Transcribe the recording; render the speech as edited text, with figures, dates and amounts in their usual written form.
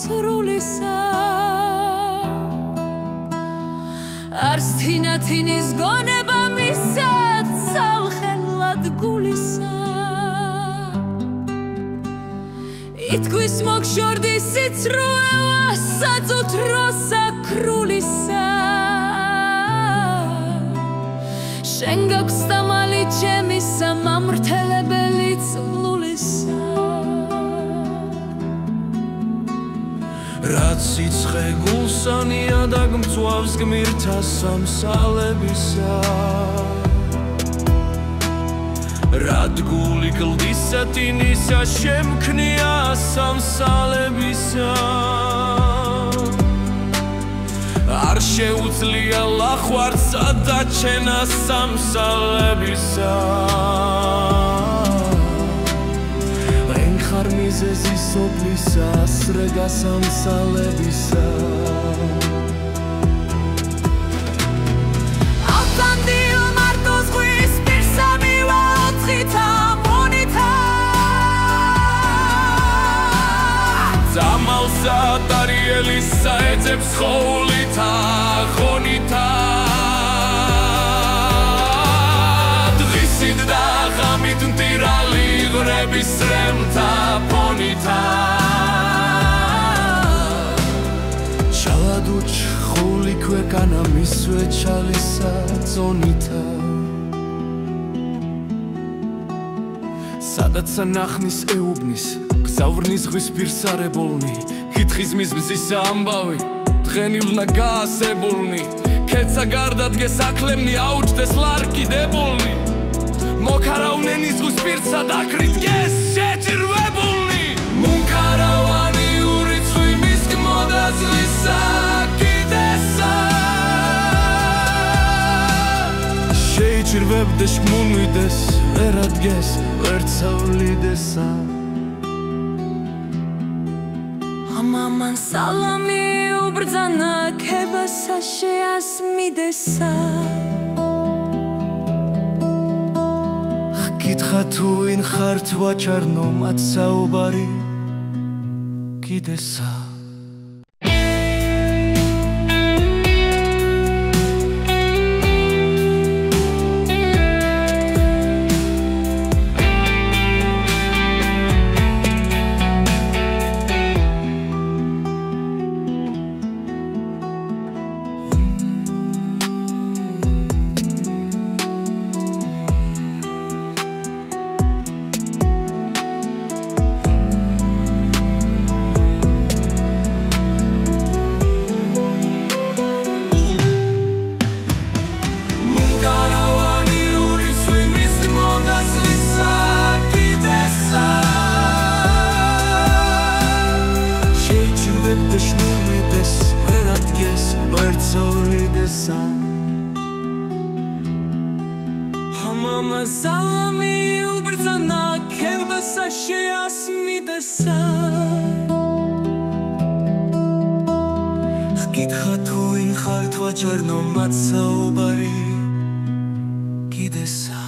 სრულისა არც თინათინის გონება მისად ცალხელად გულისა ითქვის მოგშორდის სიცრუევა საძოთ როსა ქრულისა შენ გაქვს დამალი ჩემი სამამრთელებელი წვლულისა რაც სიცხე გულსანია და გმწვავს გმირთა სამსალებისა რად გული კლდისა ტინისა შემქმნია სამსალებისა არ შეუძლია ლახვარსა და ჩენა სამსალებისა ხარ მიზეზი სოფლისა სრეგა სამსალებისა ავსანდილ მარტოს ზღვის პირსა მივა ოთხითა მონითა ძამალსა დარიელისა ეძებს ხოულითა ღონითა დღისით და ღამით მტირალი ღრების სრემთა პონითა ჩალადუჩ ხული ქვეკანა მისვე ჩალისა წონითა სადაც ნახნის ეუბნის გზავრნის ზღვის პირსარებულნი კითხის მიზმზისა ამბავი დღენილნა გაასებულნი ქეცა გარდადგეს აკლემნი აუჩდეს ლარკიდებულნი მოკარავნენი ზღვის პირსა დაკრიტკეს შეჭირვებულნი მუნქარავანი ურიცხვი მის გმოდა ზღვისა კიდესა შეიჭირვებდეს მუნვიდეს ვერ ადგეს ვერცავლიდესა ამამან სალამი უბრძანა ქებასა შეასმიდესა კითხა თუ ვინ ხართ ვაჩარნო მათ საუბარი კიდესა Mama salami ubrzana kelbasa sheasmidesa Kითხა თუ ვინ ხართ ვაჩარნო მათ საუბარი კიდესა